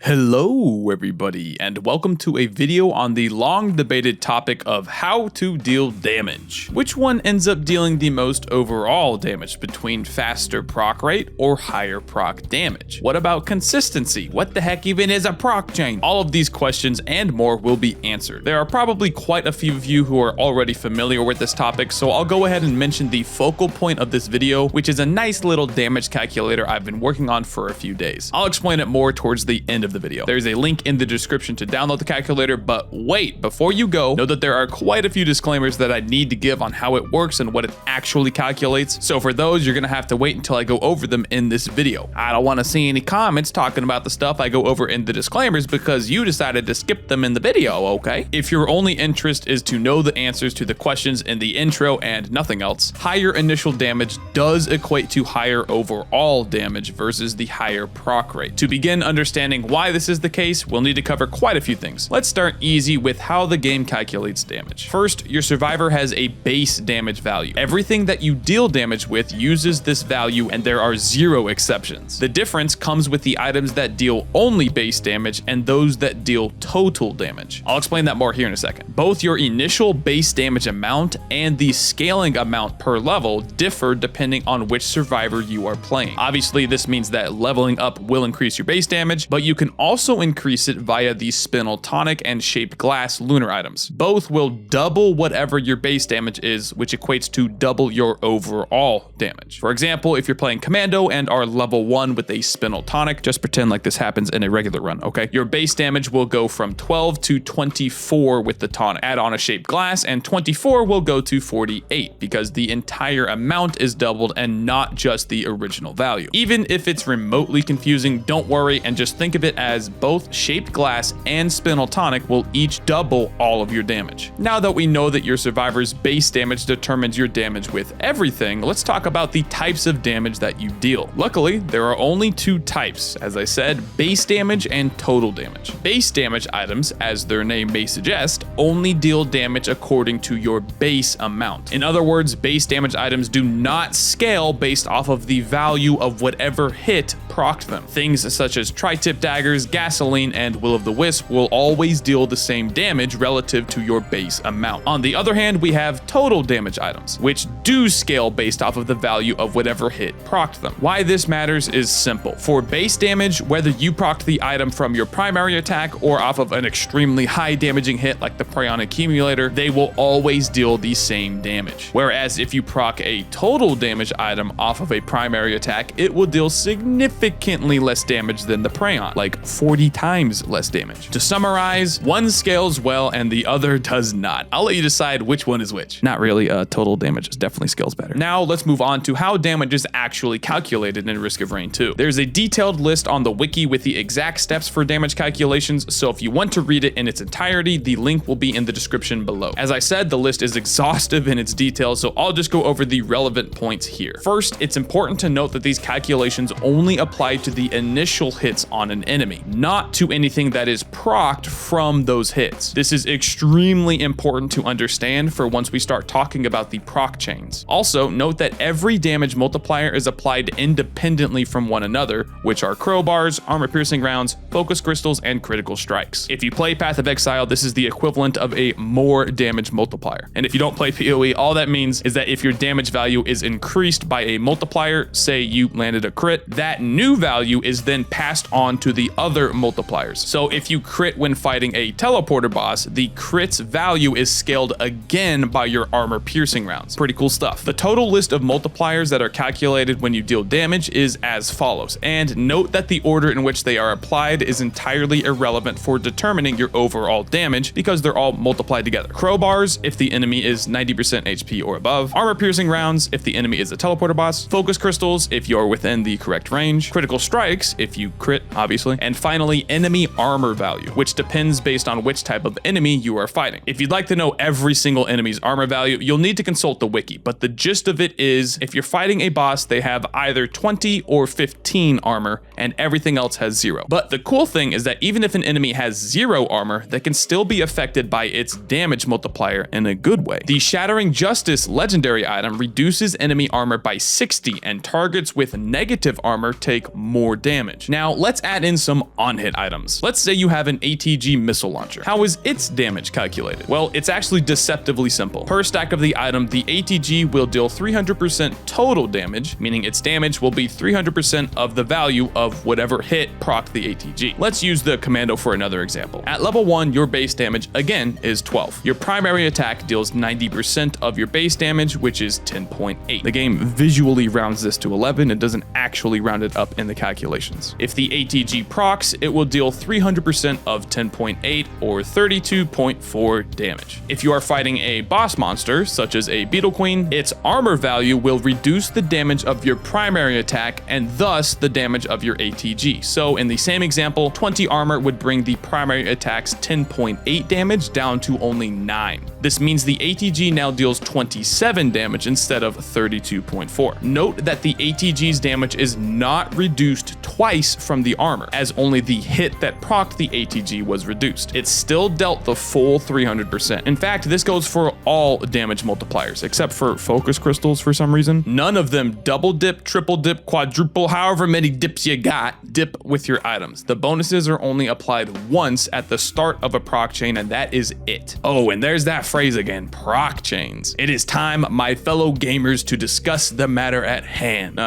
Hello everybody, and welcome to a video on the long debated topic of how to deal damage. Which one ends up dealing the most overall damage between faster proc rate or higher proc damage? What about consistency? What the heck even is a proc chain? All of these questions and more will be answered. There are probably quite a few of you who are already familiar with this topic, so I'll go ahead and mention the focal point of this video, which is a nice little damage calculator I've been working on for a few days. I'll explain it more towards the end of the video. There's a link in the description to download the calculator, but wait, before you go, know that there are quite a few disclaimers that I need to give on how it works and what it actually calculates. So for those, you're gonna have to wait until I go over them in this video. I don't wanna see any comments talking about the stuff I go over in the disclaimers because you decided to skip them in the video, okay? If your only interest is to know the answers to the questions in the intro and nothing else, higher initial damage does equate to higher overall damage versus the higher proc rate. To begin understanding why this is the case, we'll need to cover quite a few things. Let's start easy with how the game calculates damage. First, your survivor has a base damage value. Everything that you deal damage with uses this value, and there are 0 exceptions. The difference comes with the items that deal only base damage and those that deal total damage. I'll explain that more here in a second. Both your initial base damage amount and the scaling amount per level differ depending on which survivor you are playing. Obviously, this means that leveling up will increase your base damage, but you can also increase it via the spinel tonic and shaped glass lunar items. Both will double whatever your base damage is, which equates to double your overall damage. For example, if you're playing commando and are level 1 with a spinel tonic, just pretend like this happens in a regular run, okay? Your base damage will go from 12 to 24 with the tonic. Add on a shaped glass and 24 will go to 48 because the entire amount is doubled and not just the original value. Even if it's remotely confusing, don't worry and just think of it as both shaped glass and spinel tonic will each double all of your damage. Now that we know that your survivor's base damage determines your damage with everything, let's talk about the types of damage that you deal. Luckily, there are only 2 types, as I said, base damage and total damage. Base damage items, as their name may suggest, only deal damage according to your base amount. In other words, base damage items do not scale based off of the value of whatever hit procced them. Things such as tri-tip daggers, gasoline, and will-o'-the-wisp will always deal the same damage relative to your base amount. On the other hand, we have total damage items, which do scale based off of the value of whatever hit procced them. Why this matters is simple. For base damage, whether you procced the item from your primary attack or off of an extremely high damaging hit like the Prayon accumulator, they will always deal the same damage. Whereas if you proc a total damage item off of a primary attack, it will deal significantly less damage than the Prayon, like 40 times less damage. To summarize, one scales well and the other does not. I'll let you decide which one is which. Not really, total damage definitely scales better. Now let's move on to how damage is actually calculated in Risk of Rain 2. There's a detailed list on the wiki with the exact steps for damage calculations, so if you want to read it in its entirety, the link will be in the description below. As I said, the list is exhaustive in its details, so I'll just go over the relevant points here. First, it's important to note that these calculations only apply to the initial hits on an enemy, not to anything that is procced from those hits. This is extremely important to understand for once we start talking about the proc chains. Also, note that every damage multiplier is applied independently from one another, which are crowbars, armor-piercing rounds, focus crystals, and critical strikes. If you play Path of Exile, this is the equivalent of a more damage multiplier. And if you don't play PoE, all that means is that if your damage value is increased by a multiplier, say you landed a crit, that new value is then passed on to the other multipliers. So if you crit when fighting a teleporter boss, the crit's value is scaled again by your armor piercing rounds. Pretty cool stuff. The total list of multipliers that are calculated when you deal damage is as follows, and note that the order in which they are applied is entirely irrelevant for determining your overall damage because they're all multiplied together. Crowbars if the enemy is 90% HP or above, armor piercing rounds if the enemy is a teleporter boss, focus crystals if you're within the correct range, critical strikes if you crit, obviously, and finally enemy armor value, which depends based on which type of enemy you are fighting. If you'd like to know every single enemy's armor value, you'll need to consult the wiki, but the gist of it is if you're fighting a boss, they have either 20 or 15 armor and everything else has 0. But the cool thing is that even if an enemy has 0 armor, they can still be affected by its damage multiplier in a good way. The Shattering Justice legendary item reduces enemy armor by 60 and targets with negative armor take more damage. Now let's add in some some on-hit items. Let's say you have an ATG missile launcher. How is its damage calculated? Well, it's actually deceptively simple. Per stack of the item, the ATG will deal 300% total damage, meaning its damage will be 300% of the value of whatever hit proc the ATG. Let's use the commando for another example. At level 1, your base damage, again, is 12. Your primary attack deals 90% of your base damage, which is 10.8. The game visually rounds this to 11 and doesn't actually round it up in the calculations. If the ATG procs, it will deal 300% of 10.8 or 32.4 damage. If you are fighting a boss monster, such as a Beetle Queen, its armor value will reduce the damage of your primary attack and thus the damage of your ATG. So in the same example, 20 armor would bring the primary attack's 10.8 damage down to only 9. This means the ATG now deals 27 damage instead of 32.4. Note that the ATG's damage is not reduced twice from the armor, as only the hit that procced the ATG was reduced. It still dealt the full 300%. In fact, this goes for all damage multipliers, except for focus crystals for some reason. None of them double dip, triple dip, quadruple, however many dips you got, dip with your items. The bonuses are only applied once at the start of a proc chain, and that is it. Oh, and there's that phrase again, proc chains. It is time, my fellow gamers, to discuss the matter at hand.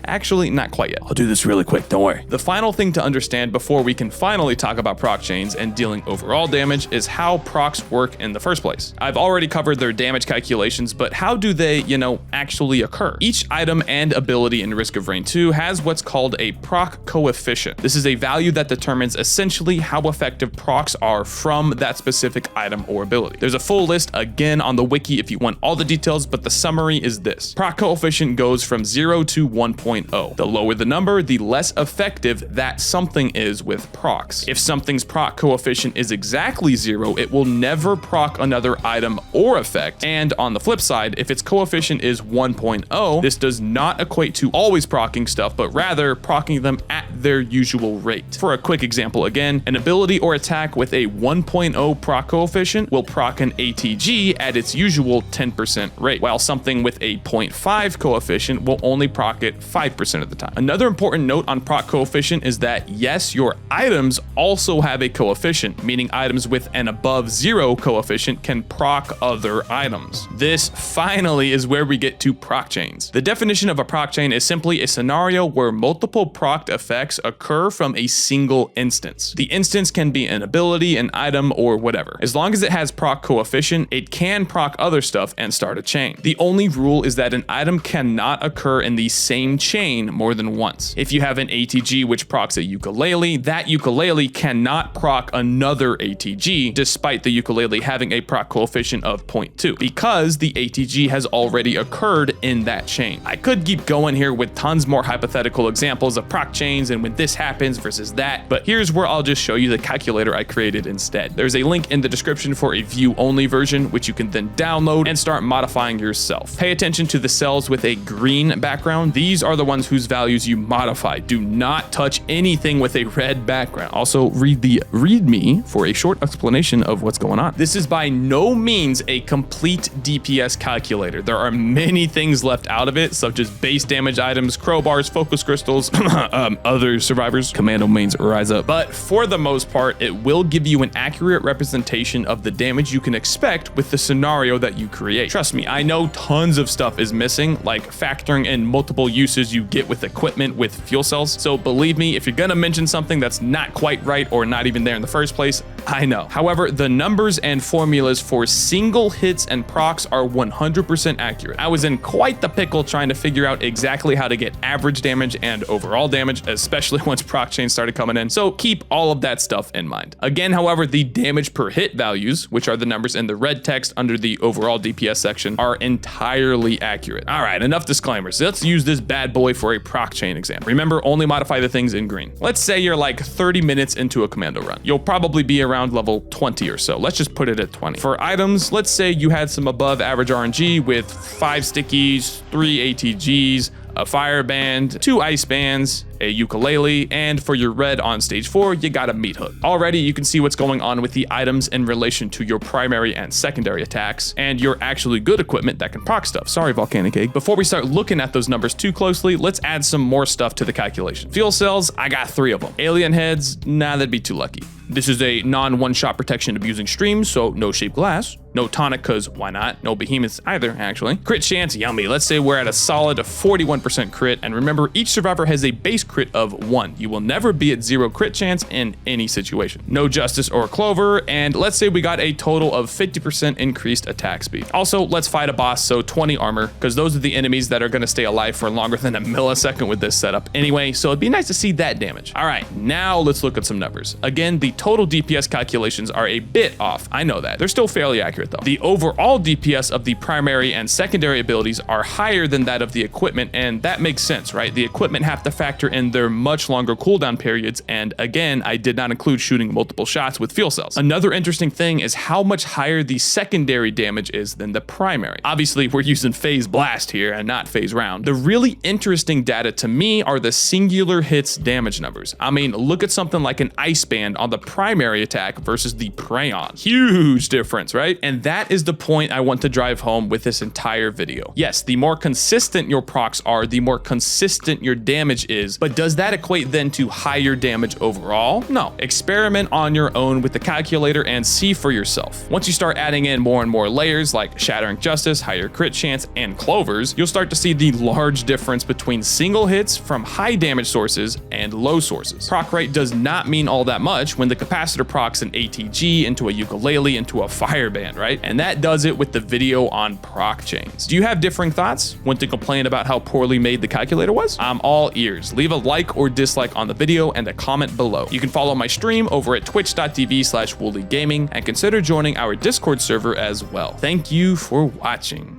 Actually, not quite yet. I'll do this really quick, don't worry. The final thing to understand before we can finally talk about proc chains and dealing overall damage is how procs work in the first place. I've already covered their damage calculations, but how do they, actually occur? Each item and ability in Risk of Rain 2 has what's called a proc coefficient. This is a value that determines essentially how effective procs are from that specific item or ability. There's a full list again on the wiki if you want all the details, but the summary is this. Proc coefficient goes from 0 to 1.0. The lower the number, the less effective that something is with procs. If something's proc coefficient is exactly 0, it will never proc another item or effect. And on the flip side, if its coefficient is 1.0, this does not equate to always proccing stuff, but rather proccing them at their usual rate. For a quick example again, an ability or attack with a 1.0 proc coefficient will proc an ATG at its usual 10% rate, while something with a 0.5 coefficient will only proc it 5% of the time. Another important note on proc coefficient is that yes, your items also have a coefficient, meaning items with an above 0 coefficient can proc other items. This finally is where we get to proc chains. The definition of a proc chain is simply a scenario where multiple proc effects occur from a single instance. The instance can be an ability, an item, or whatever. As long as it has proc coefficient, it can proc other stuff and start a chain. The only rule is that an item cannot occur in the same chain more than once. If you have an ATG which procs a ukulele, that ukulele cannot proc another ATG despite the ukulele having a proc coefficient of 0.2 because the ATG has already occurred in that chain. I could keep going here with tons more hypothetical examples of proc chains and when this happens versus that, but here's where I'll just show you the calculator I created instead. There's a link in the description for a view-only version, which you can then download and start modifying yourself. Pay attention to the cells with a green background. These are the ones whose values you modify. Do not touch anything with a red background. Also, read the README for a short explanation of what's going on. This is by no means a complete DPS calculator. There are many things left out of it, such as base damage items, crowbars, focus crystals, other survivors, commando mains rise up. But for the most part, it will give you an accurate representation of the damage you can expect with the scenario that you create. Trust me, I know tons of stuff is missing, like factoring in multiple uses you get with equipment with fuel cells. So believe me, if you're gonna mention something that's not quite right or not even there in the first place, I know. However, the numbers and formulas for single hits and procs are 100% accurate. I was in quite the pickle trying to figure out exactly how to get average damage and overall damage, especially once proc chains started coming in. So keep all of that stuff in mind. Again, however, the damage per hit values, which are the numbers in the red text under the overall DPS section, are entirely accurate. All right, enough disclaimers. Let's use this bad boy for a proc chain example. Remember, only modify the things in green. Let's say you're like 30 minutes into a commando run. You'll probably be around level 20 or so. Let's just put it at 20. For items, let's say you had some above average RNG with 5 stickies, 3 ATGs, a fire band, 2 ice bands, a ukulele, and for your red on stage 4, you got a meat hook. Already, you can see what's going on with the items in relation to your primary and secondary attacks, and your actually good equipment that can proc stuff. Sorry, Volcanic Egg. Before we start looking at those numbers too closely, let's add some more stuff to the calculation. Fuel cells, I got 3 of them. Alien heads, nah, that'd be too lucky. This is a non-one-shot protection abusing streams, so no shaped glass. No tonic, cause why not? No behemoths either, actually. Crit chance, yummy. Let's say we're at a solid 41% crit, and remember, each survivor has a base crit of 1. You will never be at 0 crit chance in any situation. No justice or clover, and let's say we got a total of 50% increased attack speed. Also, let's fight a boss, so 20 armor, because those are the enemies that are gonna stay alive for longer than a millisecond with this setup anyway, so it'd be nice to see that damage. All right, now let's look at some numbers. Again, the total DPS calculations are a bit off. I know that. They're still fairly accurate though. The overall DPS of the primary and secondary abilities are higher than that of the equipment, and that makes sense, right? The equipment have to factor in their much longer cooldown periods, and again, I did not include shooting multiple shots with fuel cells. Another interesting thing is how much higher the secondary damage is than the primary. Obviously, we're using phase blast here and not phase round. The really interesting data to me are the singular hits damage numbers. I mean, look at something like an ice band on the primary attack versus the Prayon. Huge difference, right? And that is the point I want to drive home with this entire video. Yes, the more consistent your procs are, the more consistent your damage is, but does that equate then to higher damage overall? No. Experiment on your own with the calculator and see for yourself. Once you start adding in more and more layers like Shattering Justice, higher crit chance, and clovers, you'll start to see the large difference between single hits from high damage sources and low sources. Proc rate does not mean all that much when the capacitor procs an ATG into a ukulele into a fire band, right? And that does it with the video on proc chains. Do you have differing thoughts? Want to complain about how poorly made the calculator was? I'm all ears. Leave a like or dislike on the video and a comment below. You can follow my stream over at twitch.tv/WoolieGaming and consider joining our Discord server as well. Thank you for watching.